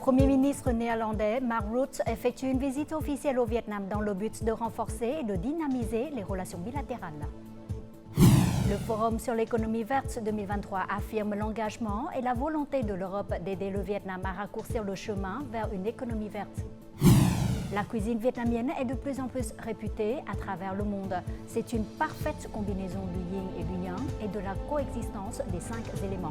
Premier ministre néerlandais Mark Rutte effectue une visite officielle au Vietnam dans le but de renforcer et de dynamiser les relations bilatérales. Le Forum sur l'économie verte 2023 affirme l'engagement et la volonté de l'Europe d'aider le Vietnam à raccourcir le chemin vers une économie verte. La cuisine vietnamienne est de plus en plus réputée à travers le monde. C'est une parfaite combinaison du yin et du yang et de la coexistence des 5 éléments.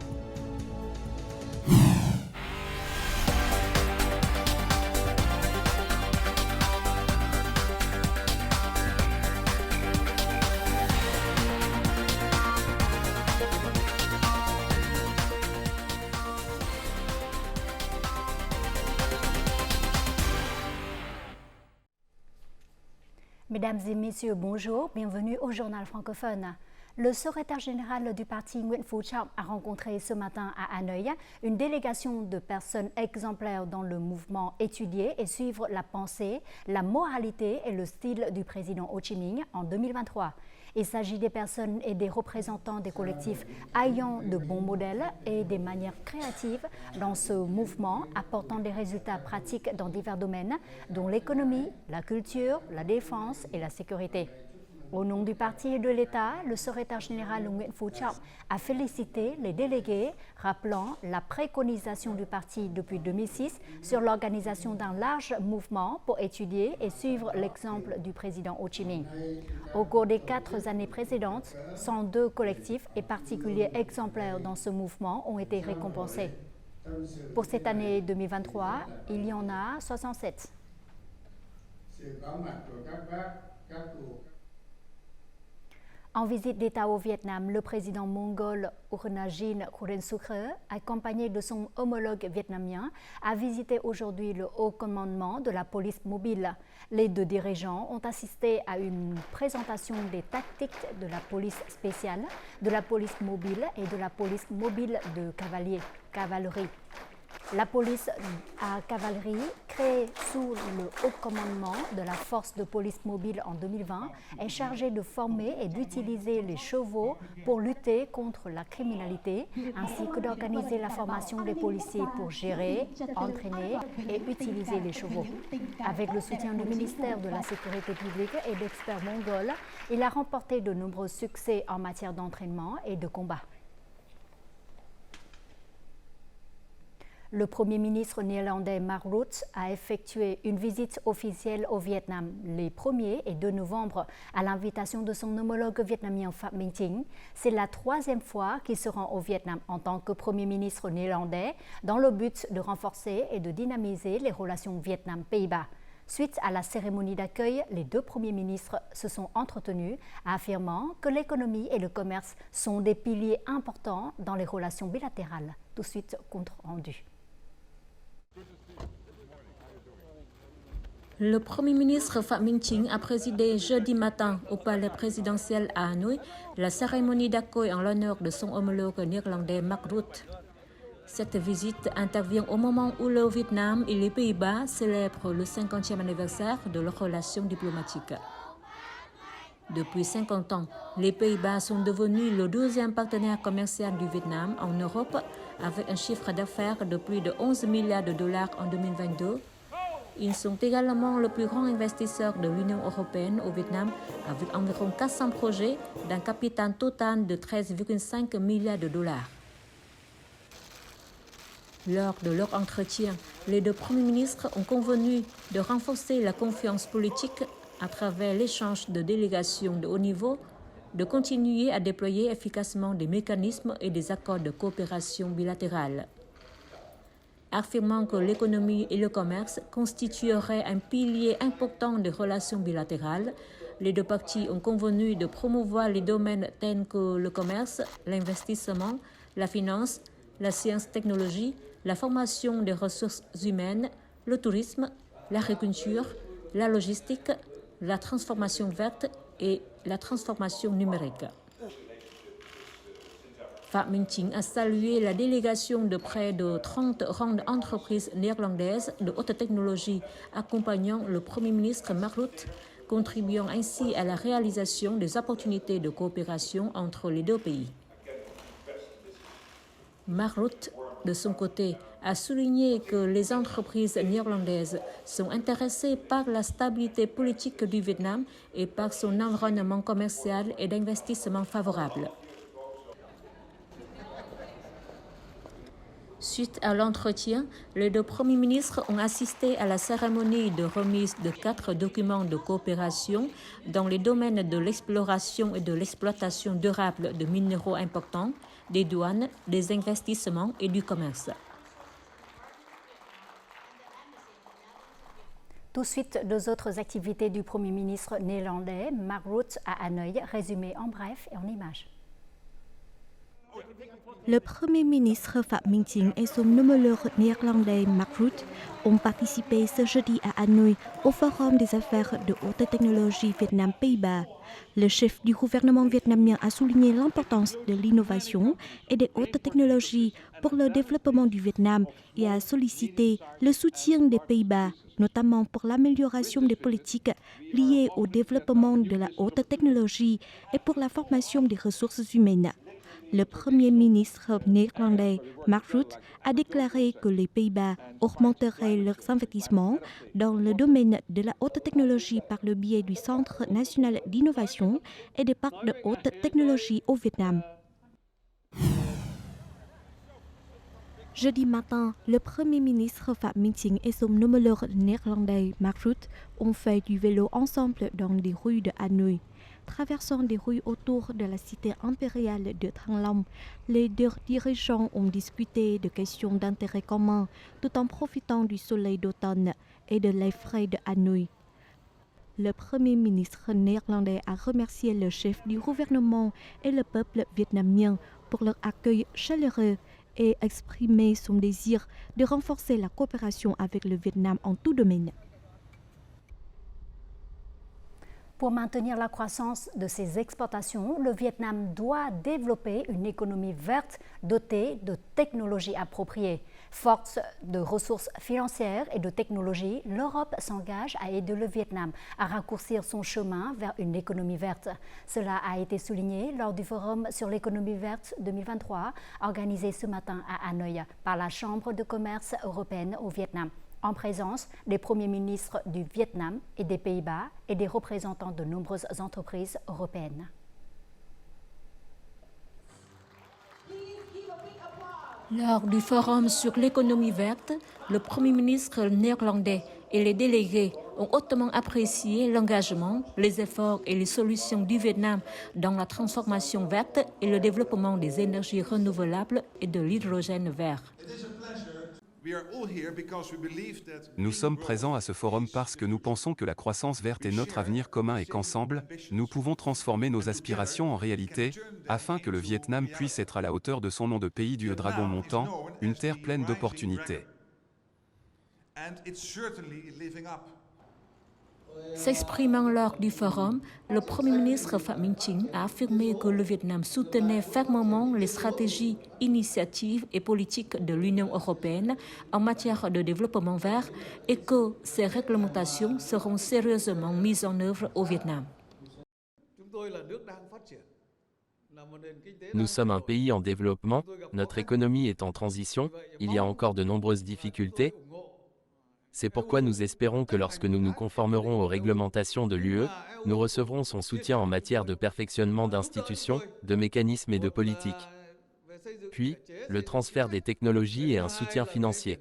Mesdames et messieurs, bonjour, bienvenue au journal francophone. Le secrétaire général du parti Nguyễn Phú Trọng a rencontré ce matin à Hanoï une délégation de personnes exemplaires dans le mouvement étudier et suivre la pensée, la moralité et le style du président Ho Chi Minh en 2023. Il s'agit des personnes et des représentants des collectifs ayant de bons modèles et des manières créatives dans ce mouvement, apportant des résultats pratiques dans divers domaines, dont l'économie, la culture, la défense et la sécurité. Au nom du parti et de l'État, le secrétaire général Nguyễn Phú Trọng a félicité les délégués, rappelant la préconisation du parti depuis 2006 sur l'organisation d'un large mouvement pour étudier et suivre l'exemple du président Ho Chi Minh. Au cours des 4 années précédentes, 102 collectifs et particuliers exemplaires dans ce mouvement ont été récompensés. Pour cette année 2023, il y en a 67. En visite d'État au Vietnam, le président mongol Urnajin Khurelsukhe, accompagné de son homologue vietnamien, a visité aujourd'hui le haut commandement de la police mobile. Les deux dirigeants ont assisté à une présentation des tactiques de la police spéciale, de la police mobile et de la police mobile de cavalerie. La police à cavalerie, créée sous le haut commandement de la force de police mobile en 2020, est chargée de former et d'utiliser les chevaux pour lutter contre la criminalité, ainsi que d'organiser la formation des policiers pour gérer, entraîner et utiliser les chevaux. Avec le soutien du ministère de la Sécurité publique et d'experts mongols, il a remporté de nombreux succès en matière d'entraînement et de combat. Le Premier ministre néerlandais Mark Rutte a effectué une visite officielle au Vietnam les 1er et 2 novembre à l'invitation de son homologue vietnamien Phạm Minh Chính. C'est la 3e fois qu'il se rend au Vietnam en tant que Premier ministre néerlandais dans le but de renforcer et de dynamiser les relations Vietnam-Pays-Bas. Suite à la cérémonie d'accueil, les 2 premiers ministres se sont entretenus, affirmant que l'économie et le commerce sont des piliers importants dans les relations bilatérales. Tout de suite, compte rendu. Le Premier ministre Phạm Minh Chính a présidé jeudi matin au palais présidentiel à Hanoï la cérémonie d'accueil en l'honneur de son homologue néerlandais Mark Rutte. Cette visite intervient au moment où le Vietnam et les Pays-Bas célèbrent le 50e anniversaire de leurs relations diplomatiques. Depuis 50 ans, les Pays-Bas sont devenus le 12e partenaire commercial du Vietnam en Europe, avec un chiffre d'affaires de plus de 11 milliards de dollars en 2022. Ils sont également le plus grand investisseur de l'Union européenne au Vietnam, avec environ 400 projets d'un capital total de 13,5 milliards de dollars. Lors de leur entretien, les 2 premiers ministres ont convenu de renforcer la confiance politique à travers l'échange de délégations de haut niveau, de continuer à déployer efficacement des mécanismes et des accords de coopération bilatérale. Affirmant que l'économie et le commerce constitueraient un pilier important des relations bilatérales, les 2 parties ont convenu de promouvoir les domaines tels que le commerce, l'investissement, la finance, la science-technologie, la formation des ressources humaines, le tourisme, l'agriculture, la logistique, la transformation verte et la transformation numérique. Phạm Minh Chính a salué la délégation de près de 30 grandes entreprises néerlandaises de haute technologie accompagnant le Premier ministre Mark Rutte, contribuant ainsi à la réalisation des opportunités de coopération entre les 2 pays. Mark Rutte, de son côté, a souligné que les entreprises néerlandaises sont intéressées par la stabilité politique du Vietnam et par son environnement commercial et d'investissement favorable. Suite à l'entretien, les deux premiers ministres ont assisté à la cérémonie de remise de 4 documents de coopération dans les domaines de l'exploration et de l'exploitation durable de minéraux importants, des douanes, des investissements et du commerce. Tout de suite, deux autres activités du Premier ministre néerlandais, Mark Rutte, à Hanoï, résumées en bref et en images. Le Premier ministre Phạm Minh Chính et son homologue néerlandais Mark Rutte ont participé ce jeudi à Hanoï au Forum des affaires de haute technologie Vietnam-Pays-Bas. Le chef du gouvernement vietnamien a souligné l'importance de l'innovation et des hautes technologies pour le développement du Vietnam et a sollicité le soutien des Pays-Bas, notamment pour l'amélioration des politiques liées au développement de la haute technologie et pour la formation des ressources humaines. Le Premier ministre néerlandais Mark Rutte a déclaré que les Pays-Bas augmenteraient leurs investissements dans le domaine de la haute technologie par le biais du Centre national d'innovation et des parcs de haute technologie au Vietnam. Jeudi matin, le Premier ministre Phạm Minh Chính et son homologue néerlandais Mark Rutte ont fait du vélo ensemble dans les rues de Hanoï. Traversant des rues autour de la cité impériale de Thăng Long, les deux dirigeants ont discuté de questions d'intérêt commun tout en profitant du soleil d'automne et de l'air frais de Hanoï. Le Premier ministre néerlandais a remercié le chef du gouvernement et le peuple vietnamien pour leur accueil chaleureux et exprimé son désir de renforcer la coopération avec le Vietnam en tout domaine. Pour maintenir la croissance de ses exportations, le Vietnam doit développer une économie verte dotée de technologies appropriées. Forte de ressources financières et de technologies, l'Europe s'engage à aider le Vietnam à raccourcir son chemin vers une économie verte. Cela a été souligné lors du Forum sur l'économie verte 2023, organisé ce matin à Hanoï par la Chambre de commerce européenne au Vietnam, en présence des premiers ministres du Vietnam et des Pays-Bas et des représentants de nombreuses entreprises européennes. Lors du forum sur l'économie verte, le Premier ministre néerlandais et les délégués ont hautement apprécié l'engagement, les efforts et les solutions du Vietnam dans la transformation verte et le développement des énergies renouvelables et de l'hydrogène vert. Nous sommes présents à ce forum parce que nous pensons que la croissance verte est notre avenir commun et qu'ensemble, nous pouvons transformer nos aspirations en réalité, afin que le Vietnam puisse être à la hauteur de son nom de pays du dragon montant, une terre pleine d'opportunités. S'exprimant lors du forum, le Premier ministre Phạm Minh Chính a affirmé que le Vietnam soutenait fermement les stratégies, initiatives et politiques de l'Union européenne en matière de développement vert et que ces réglementations seront sérieusement mises en œuvre au Vietnam. Nous sommes un pays en développement, notre économie est en transition, il y a encore de nombreuses difficultés. C'est pourquoi nous espérons que lorsque nous nous conformerons aux réglementations de l'UE, nous recevrons son soutien en matière de perfectionnement d'institutions, de mécanismes et de politiques. Puis, le transfert des technologies et un soutien financier.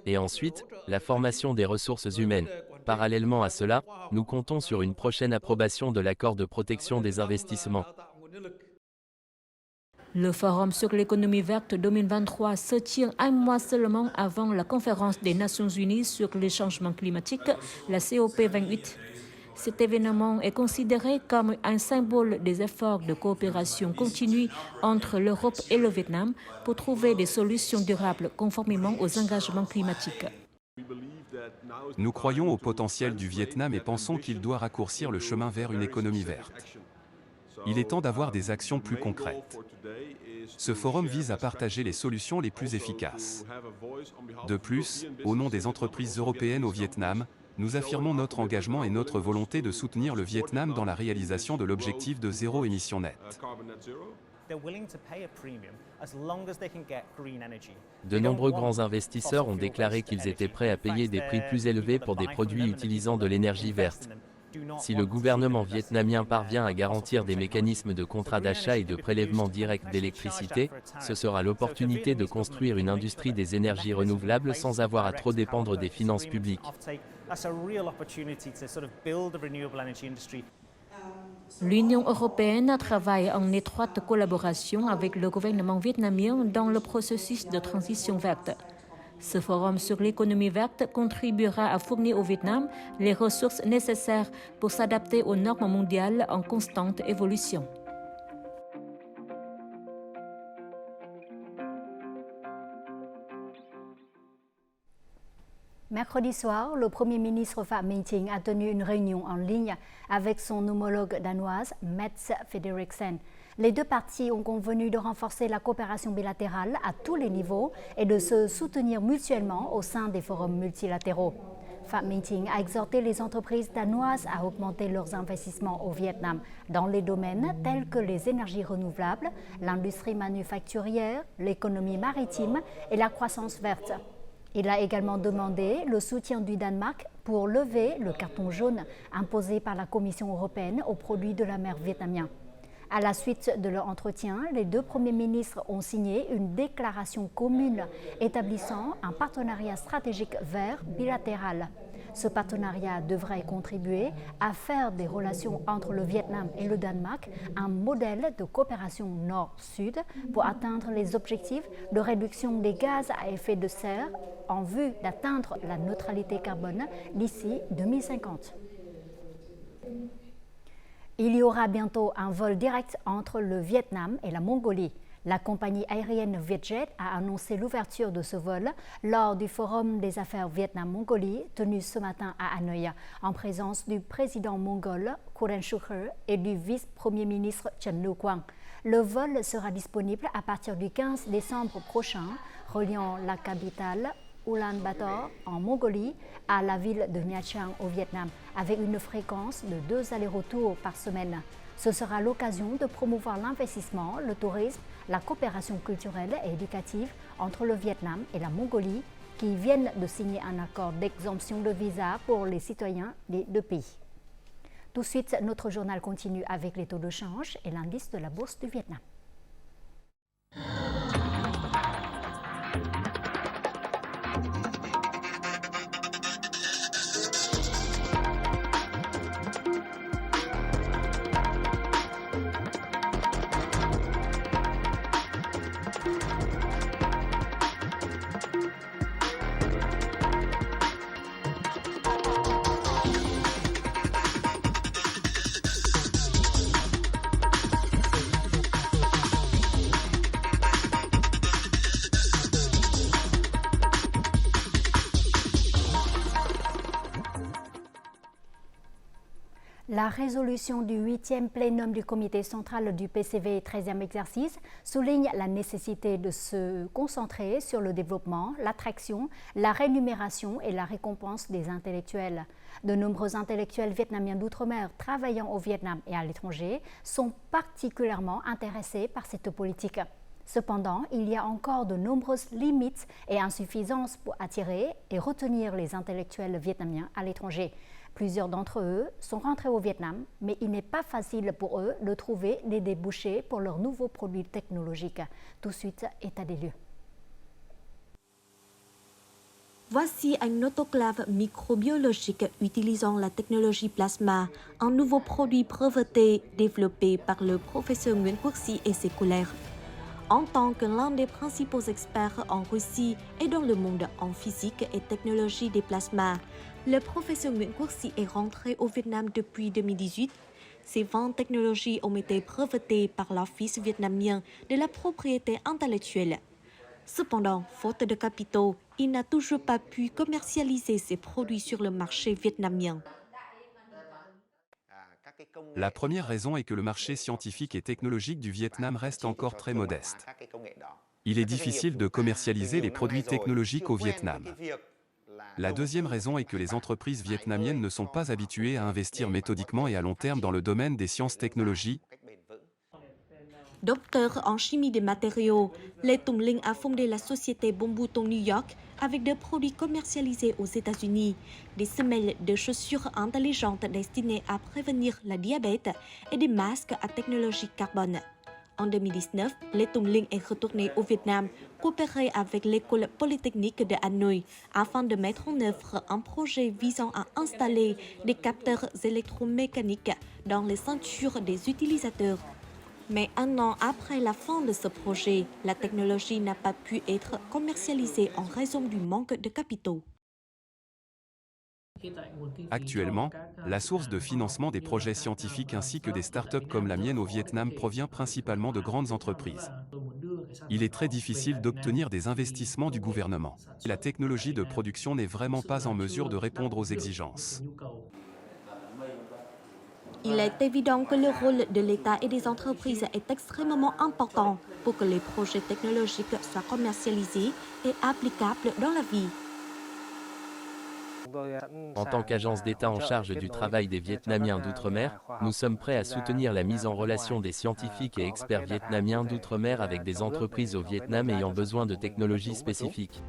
Et ensuite, la formation des ressources humaines. Parallèlement à cela, nous comptons sur une prochaine approbation de l'accord de protection des investissements. Le Forum sur l'économie verte 2023 se tient un mois seulement avant la conférence des Nations Unies sur les changements climatiques, la COP28. Cet événement est considéré comme un symbole des efforts de coopération continue entre l'Europe et le Vietnam pour trouver des solutions durables conformément aux engagements climatiques. Nous croyons au potentiel du Vietnam et pensons qu'il doit raccourcir le chemin vers une économie verte. Il est temps d'avoir des actions plus concrètes. Ce forum vise à partager les solutions les plus efficaces. De plus, au nom des entreprises européennes au Vietnam, nous affirmons notre engagement et notre volonté de soutenir le Vietnam dans la réalisation de l'objectif de zéro émission nette. De nombreux grands investisseurs ont déclaré qu'ils étaient prêts à payer des prix plus élevés pour des produits utilisant de l'énergie verte. Si le gouvernement vietnamien parvient à garantir des mécanismes de contrat d'achat et de prélèvement direct d'électricité, ce sera l'opportunité de construire une industrie des énergies renouvelables sans avoir à trop dépendre des finances publiques. L'Union européenne travaille en étroite collaboration avec le gouvernement vietnamien dans le processus de transition verte. Ce forum sur l'économie verte contribuera à fournir au Vietnam les ressources nécessaires pour s'adapter aux normes mondiales en constante évolution. Mercredi soir, le Premier ministre Phạm Minh Chính a tenu une réunion en ligne avec son homologue danoise Mette Frederiksen. Les deux parties ont convenu de renforcer la coopération bilatérale à tous les niveaux et de se soutenir mutuellement au sein des forums multilatéraux. Phạm Minh Chính a exhorté les entreprises danoises à augmenter leurs investissements au Vietnam dans les domaines tels que les énergies renouvelables, l'industrie manufacturière, l'économie maritime et la croissance verte. Il a également demandé le soutien du Danemark pour lever le carton jaune imposé par la Commission européenne aux produits de la mer vietnamiens. À la suite de leur entretien, les deux premiers ministres ont signé une déclaration commune établissant un partenariat stratégique vert bilatéral. Ce partenariat devrait contribuer à faire des relations entre le Vietnam et le Danemark un modèle de coopération nord-sud pour atteindre les objectifs de réduction des gaz à effet de serre en vue d'atteindre la neutralité carbone d'ici 2050. Il y aura bientôt un vol direct entre le Vietnam et la Mongolie. La compagnie aérienne Vietjet a annoncé l'ouverture de ce vol lors du Forum des affaires Vietnam-Mongolie tenu ce matin à Hanoï, en présence du président mongol Khuren Shukher et du vice-premier ministre Trần Lưu Quang. Le vol sera disponible à partir du 15 décembre prochain, reliant la capitale Ulaanbaatar en Mongolie à la ville de Nha Trang au Vietnam, avec une fréquence de 2 allers-retours par semaine. Ce sera l'occasion de promouvoir l'investissement, le tourisme, la coopération culturelle et éducative entre le Vietnam et la Mongolie, qui viennent de signer un accord d'exemption de visa pour les citoyens des deux pays. Tout de suite, notre journal continue avec les taux de change et l'indice de la bourse du Vietnam. La résolution du 8e plénum du comité central du PCV 13e exercice souligne la nécessité de se concentrer sur le développement, l'attraction, la rémunération et la récompense des intellectuels. De nombreux intellectuels vietnamiens d'outre-mer travaillant au Vietnam et à l'étranger sont particulièrement intéressés par cette politique. Cependant, il y a encore de nombreuses limites et insuffisances pour attirer et retenir les intellectuels vietnamiens à l'étranger. Plusieurs d'entre eux sont rentrés au Vietnam, mais il n'est pas facile pour eux de trouver des débouchés pour leurs nouveaux produits technologiques. Tout de suite, état des lieux. Voici un autoclave microbiologique utilisant la technologie plasma, un nouveau produit breveté développé par le professeur Nguyễn Quốc Sĩ et ses collègues. En tant que l'un des principaux experts en Russie et dans le monde en physique et technologie des plasmas, le professeur Nguyễn Quốc Sĩ est rentré au Vietnam depuis 2018. Ces 20 technologies ont été brevetées par l'Office vietnamien de la propriété intellectuelle. Cependant, faute de capitaux, il n'a toujours pas pu commercialiser ses produits sur le marché vietnamien. La première raison est que le marché scientifique et technologique du Vietnam reste encore très modeste. Il est difficile de commercialiser les produits technologiques au Vietnam. La deuxième raison est que les entreprises vietnamiennes ne sont pas habituées à investir méthodiquement et à long terme dans le domaine des sciences-technologies. Docteur en chimie des matériaux, Lê Tùng Linh a fondé la société Bon Bouton New York avec des produits commercialisés aux États-Unis, des semelles de chaussures intelligentes destinées à prévenir le diabète et des masques à technologie carbone. En 2019, Lê Tùng Linh est retourné au Vietnam, coopérer avec l'école polytechnique de Hanoï afin de mettre en œuvre un projet visant à installer des capteurs électromécaniques dans les ceintures des utilisateurs. Mais un an après la fin de ce projet, la technologie n'a pas pu être commercialisée en raison du manque de capitaux. Actuellement, la source de financement des projets scientifiques ainsi que des startups comme la mienne au Vietnam provient principalement de grandes entreprises. Il est très difficile d'obtenir des investissements du gouvernement. La technologie de production n'est vraiment pas en mesure de répondre aux exigences. Il est évident que le rôle de l'État et des entreprises est extrêmement important pour que les projets technologiques soient commercialisés et applicables dans la vie. En tant qu'agence d'État en charge du travail des Vietnamiens d'outre-mer, nous sommes prêts à soutenir la mise en relation des scientifiques et experts vietnamiens d'outre-mer avec des entreprises au Vietnam ayant besoin de technologies spécifiques.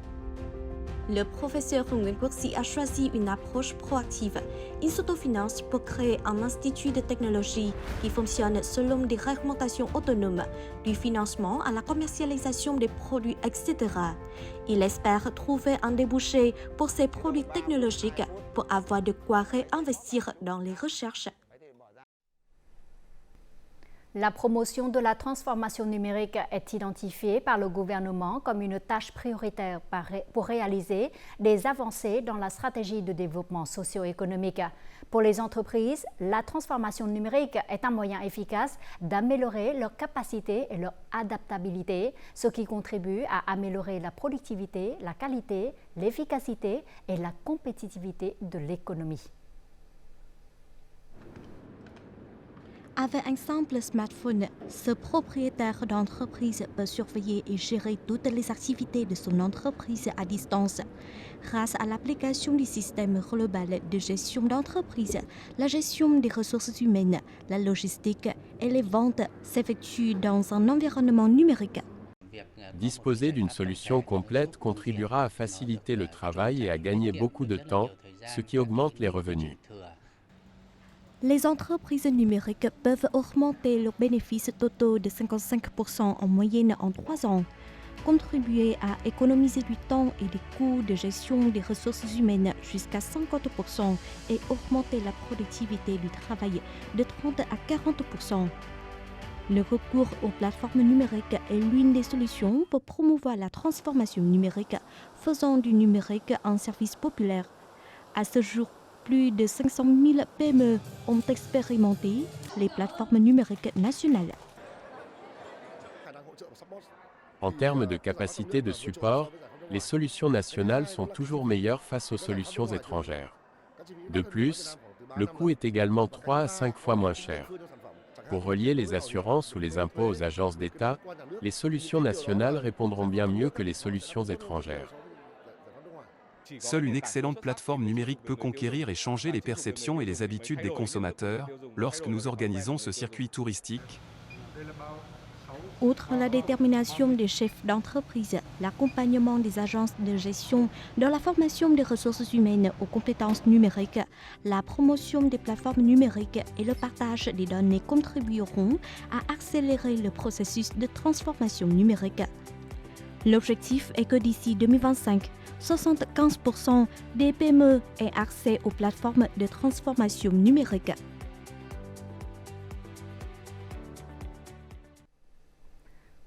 Le professeur Nguyen Quốc Sĩ a choisi une approche proactive. Il s'autofinance pour créer un institut de technologie qui fonctionne selon des réglementations autonomes, du financement à la commercialisation des produits, etc. Il espère trouver un débouché pour ces produits technologiques pour avoir de quoi réinvestir dans les recherches. La promotion de la transformation numérique est identifiée par le gouvernement comme une tâche prioritaire pour réaliser des avancées dans la stratégie de développement socio-économique. Pour les entreprises, la transformation numérique est un moyen efficace d'améliorer leur capacité et leur adaptabilité, ce qui contribue à améliorer la productivité, la qualité, l'efficacité et la compétitivité de l'économie. Avec un simple smartphone, ce propriétaire d'entreprise peut surveiller et gérer toutes les activités de son entreprise à distance. Grâce à l'application du système global de gestion d'entreprise, la gestion des ressources humaines, la logistique et les ventes s'effectuent dans un environnement numérique. Disposer d'une solution complète contribuera à faciliter le travail et à gagner beaucoup de temps, ce qui augmente les revenus. Les entreprises numériques peuvent augmenter leurs bénéfices totaux de 55% en moyenne en 3 ans, contribuer à économiser du temps et des coûts de gestion des ressources humaines jusqu'à 50% et augmenter la productivité du travail de 30 à 40%. Le recours aux plateformes numériques est l'une des solutions pour promouvoir la transformation numérique, faisant du numérique un service populaire. À ce jour, plus de 500 000 PME ont expérimenté les plateformes numériques nationales. En termes de capacité de support, les solutions nationales sont toujours meilleures face aux solutions étrangères. De plus, le coût est également 3 à 5 fois moins cher. Pour relier les assurances ou les impôts aux agences d'État, les solutions nationales répondront bien mieux que les solutions étrangères. Seule une excellente plateforme numérique peut conquérir et changer les perceptions et les habitudes des consommateurs lorsque nous organisons ce circuit touristique. Outre la détermination des chefs d'entreprise, l'accompagnement des agences de gestion dans la formation des ressources humaines aux compétences numériques, la promotion des plateformes numériques et le partage des données contribueront à accélérer le processus de transformation numérique. L'objectif est que d'ici 2025, 75% des PME aient accès aux plateformes de transformation numérique.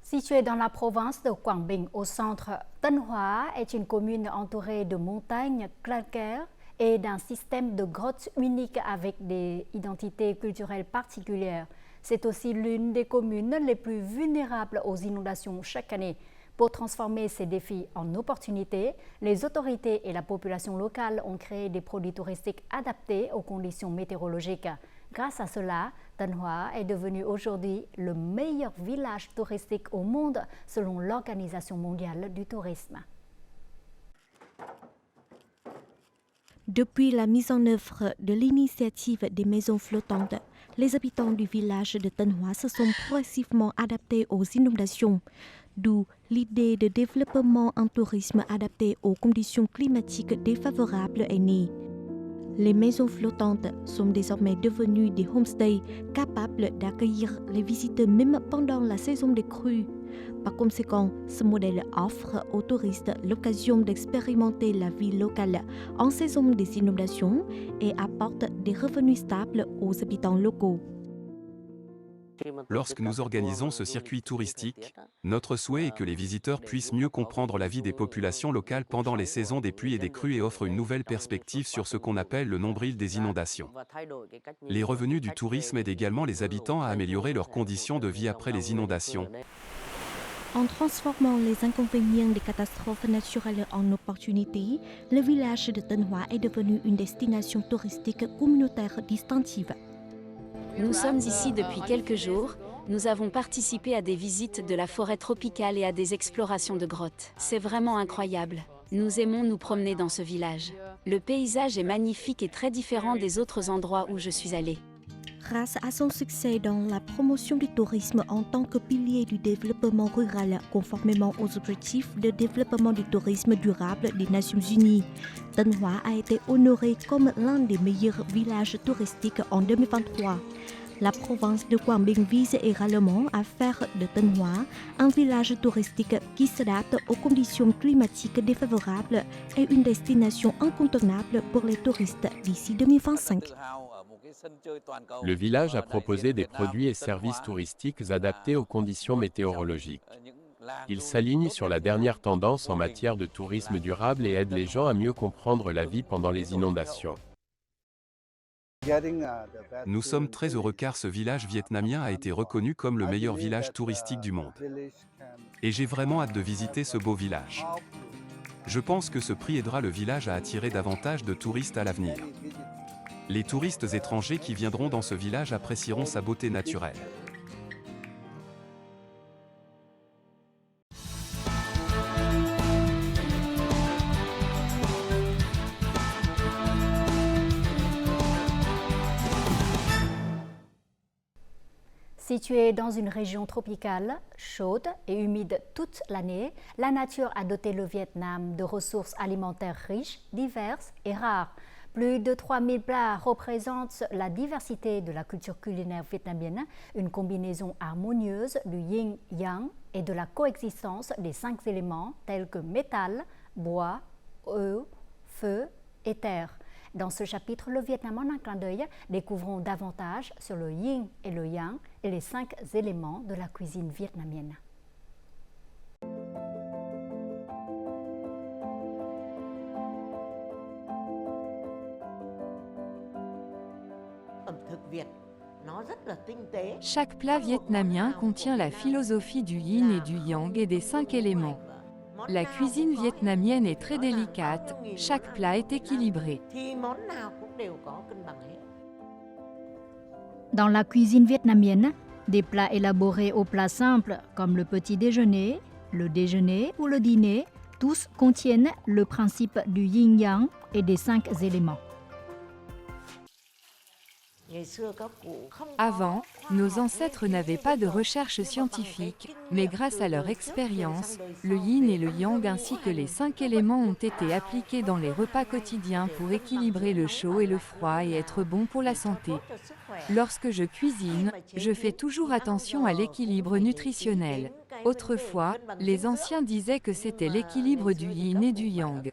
Située dans la province de Quảng Bình au centre, Tân Hóa est une commune entourée de montagnes calcaires et d'un système de grottes unique avec des identités culturelles particulières. C'est aussi l'une des communes les plus vulnérables aux inondations chaque année. Pour transformer ces défis en opportunités, les autorités et la population locale ont créé des produits touristiques adaptés aux conditions météorologiques. Grâce à cela, Tân Hóa est devenu aujourd'hui le meilleur village touristique au monde selon l'Organisation mondiale du tourisme. Depuis la mise en œuvre de l'initiative des maisons flottantes, les habitants du village de Tân Hóa se sont progressivement adaptés aux inondations, d'où l'idée de développement en tourisme adapté aux conditions climatiques défavorables est née. Les maisons flottantes sont désormais devenues des homestays capables d'accueillir les visiteurs même pendant la saison des crues. Par conséquent, ce modèle offre aux touristes l'occasion d'expérimenter la vie locale en saison des inondations et apporte des revenus stables aux habitants locaux. Lorsque nous organisons ce circuit touristique, notre souhait est que les visiteurs puissent mieux comprendre la vie des populations locales pendant les saisons des pluies et des crues et offrent une nouvelle perspective sur ce qu'on appelle le nombril des inondations. Les revenus du tourisme aident également les habitants à améliorer leurs conditions de vie après les inondations. En transformant les inconvénients des catastrophes naturelles en opportunités, le village de Tân Hóa est devenu une destination touristique communautaire distinctive. Nous sommes ici depuis quelques jours. Nous avons participé à des visites de la forêt tropicale et à des explorations de grottes. C'est vraiment incroyable. Nous aimons nous promener dans ce village. Le paysage est magnifique et très différent des autres endroits où je suis allée. Grâce à son succès dans la promotion du tourisme en tant que pilier du développement rural, conformément aux objectifs de développement du tourisme durable des Nations Unies, Tân Hóa a été honoré comme l'un des meilleurs villages touristiques en 2023. La province de Quảng Bình vise également à faire de Tân Hóa un village touristique qui s'adapte aux conditions climatiques défavorables et une destination incontournable pour les touristes d'ici 2025. Le village a proposé des produits et services touristiques adaptés aux conditions météorologiques. Il s'aligne sur la dernière tendance en matière de tourisme durable et aide les gens à mieux comprendre la vie pendant les inondations. Nous sommes très heureux car ce village vietnamien a été reconnu comme le meilleur village touristique du monde. Et j'ai vraiment hâte de visiter ce beau village. Je pense que ce prix aidera le village à attirer davantage de touristes à l'avenir. Les touristes étrangers qui viendront dans ce village apprécieront sa beauté naturelle. Située dans une région tropicale, chaude et humide toute l'année, la nature a doté le Vietnam de ressources alimentaires riches, diverses et rares. Plus de 3000 plats représentent la diversité de la culture culinaire vietnamienne, une combinaison harmonieuse du yin-yang et de la coexistence des 5 éléments tels que métal, bois, eau, feu et terre. Dans ce chapitre, le Vietnam en un clin d'œil, découvrons davantage sur le yin et le yang et les 5 éléments de la cuisine vietnamienne. Chaque plat vietnamien contient la philosophie du yin et du yang et des 5 éléments. La cuisine vietnamienne est très délicate, chaque plat est équilibré. Dans la cuisine vietnamienne, des plats élaborés au plat simple comme le petit déjeuner, le déjeuner ou le dîner, tous contiennent le principe du yin-yang et des 5 éléments. Avant, nos ancêtres n'avaient pas de recherche scientifique, mais grâce à leur expérience, le yin et le yang ainsi que les 5 éléments ont été appliqués dans les repas quotidiens pour équilibrer le chaud et le froid et être bon pour la santé. Lorsque je cuisine, je fais toujours attention à l'équilibre nutritionnel. Autrefois, les anciens disaient que c'était l'équilibre du yin et du yang.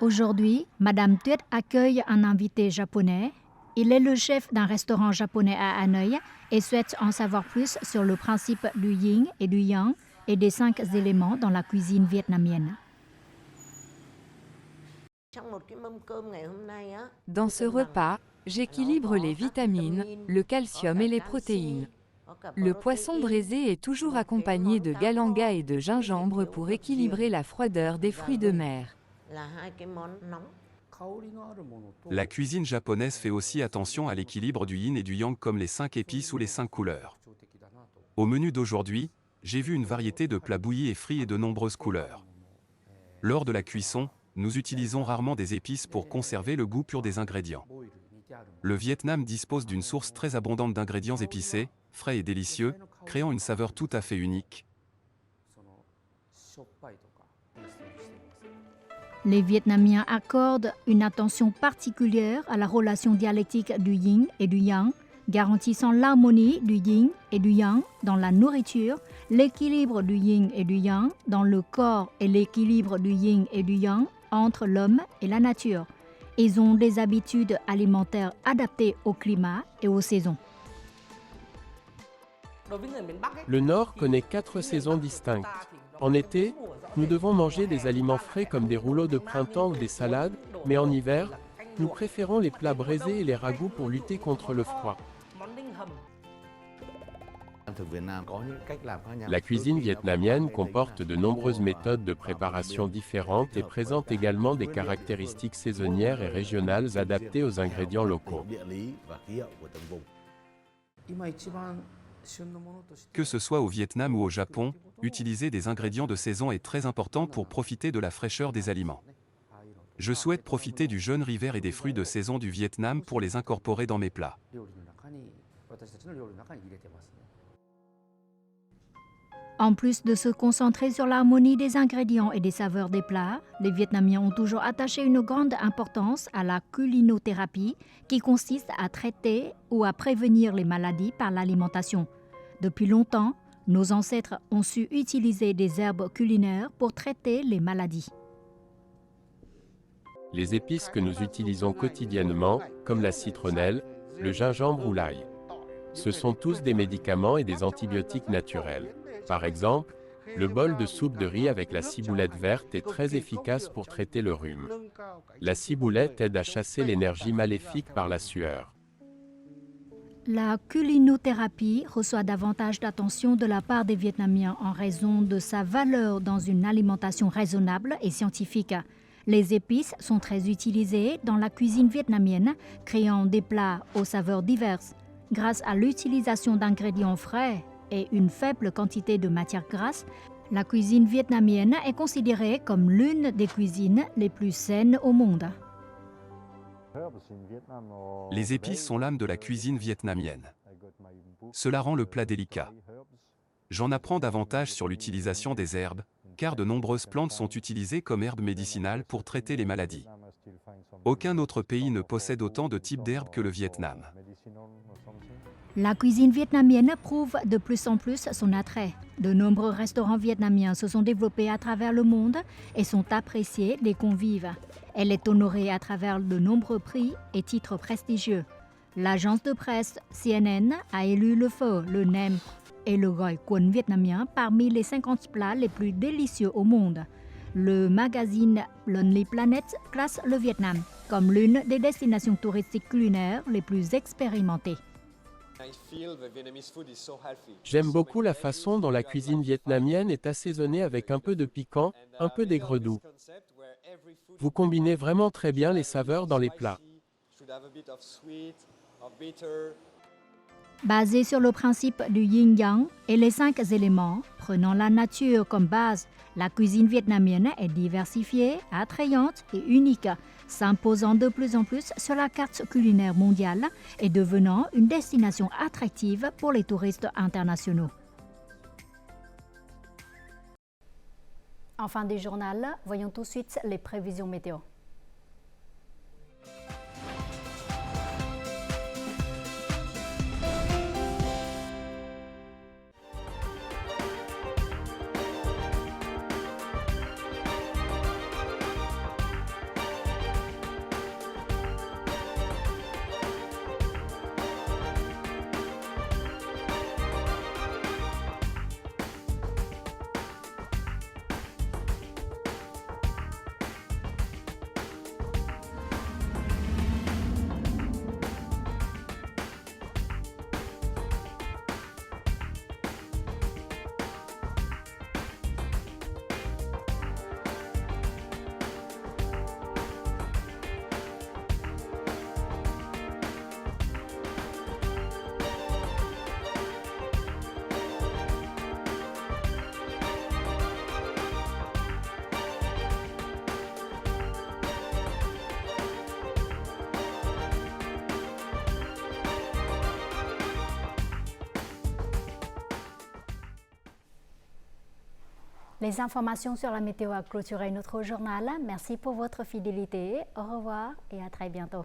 Aujourd'hui, Madame Tuyết accueille un invité japonais. Il est le chef d'un restaurant japonais à Hanoï et souhaite en savoir plus sur le principe du yin et du yang et des 5 éléments dans la cuisine vietnamienne. Dans ce repas, j'équilibre les vitamines, le calcium et les protéines. Le poisson braisé est toujours accompagné de galanga et de gingembre pour équilibrer la froideur des fruits de mer. La cuisine japonaise fait aussi attention à l'équilibre du yin et du yang comme les 5 épices ou les 5 couleurs. Au menu d'aujourd'hui, j'ai vu une variété de plats bouillis et frits et de nombreuses couleurs. Lors de la cuisson, nous utilisons rarement des épices pour conserver le goût pur des ingrédients. Le Vietnam dispose d'une source très abondante d'ingrédients épicés, frais et délicieux, créant une saveur tout à fait unique. Les Vietnamiens accordent une attention particulière à la relation dialectique du yin et du yang, garantissant l'harmonie du yin et du yang dans la nourriture, l'équilibre du yin et du yang dans le corps et l'équilibre du yin et du yang entre l'homme et la nature. Ils ont des habitudes alimentaires adaptées au climat et aux saisons. Le Nord connaît 4 saisons distinctes. En été, nous devons manger des aliments frais comme des rouleaux de printemps ou des salades, mais en hiver, nous préférons les plats braisés et les ragoûts pour lutter contre le froid. La cuisine vietnamienne comporte de nombreuses méthodes de préparation différentes et présente également des caractéristiques saisonnières et régionales adaptées aux ingrédients locaux. Que ce soit au Vietnam ou au Japon, utiliser des ingrédients de saison est très important pour profiter de la fraîcheur des aliments. Je souhaite profiter du jeune riz vert et des fruits de saison du Vietnam pour les incorporer dans mes plats. En plus de se concentrer sur l'harmonie des ingrédients et des saveurs des plats, les Vietnamiens ont toujours attaché une grande importance à la culinothérapie qui consiste à traiter ou à prévenir les maladies par l'alimentation. Depuis longtemps, nos ancêtres ont su utiliser des herbes culinaires pour traiter les maladies. Les épices que nous utilisons quotidiennement, comme la citronnelle, le gingembre ou l'ail, ce sont tous des médicaments et des antibiotiques naturels. Par exemple, le bol de soupe de riz avec la ciboulette verte est très efficace pour traiter le rhume. La ciboulette aide à chasser l'énergie maléfique par la sueur. La culinothérapie reçoit davantage d'attention de la part des Vietnamiens en raison de sa valeur dans une alimentation raisonnable et scientifique. Les épices sont très utilisées dans la cuisine vietnamienne, créant des plats aux saveurs diverses. Grâce à l'utilisation d'ingrédients frais et une faible quantité de matières grasses, la cuisine vietnamienne est considérée comme l'une des cuisines les plus saines au monde. Les épices sont l'âme de la cuisine vietnamienne. Cela rend le plat délicat. J'en apprends davantage sur l'utilisation des herbes, car de nombreuses plantes sont utilisées comme herbes médicinales pour traiter les maladies. Aucun autre pays ne possède autant de types d'herbes que le Vietnam. La cuisine vietnamienne prouve de plus en plus son attrait. De nombreux restaurants vietnamiens se sont développés à travers le monde et sont appréciés des convives. Elle est honorée à travers de nombreux prix et titres prestigieux. L'agence de presse CNN a élu le pho, le nem et le gỏi cuốn vietnamien parmi les 50 plats les plus délicieux au monde. Le magazine Lonely Planet classe le Vietnam comme l'une des destinations touristiques culinaires les plus expérimentées. J'aime beaucoup la façon dont la cuisine vietnamienne est assaisonnée avec un peu de piquant, un peu d'aigre doux. Vous combinez vraiment très bien les saveurs dans les plats. Basée sur le principe du yin-yang et les 5 éléments, prenant la nature comme base, la cuisine vietnamienne est diversifiée, attrayante et unique, s'imposant de plus en plus sur la carte culinaire mondiale et devenant une destination attractive pour les touristes internationaux. En fin du journal, voyons tout de suite les prévisions météo. Les informations sur la météo a clôturé notre journal. Merci pour votre fidélité. Au revoir et à très bientôt.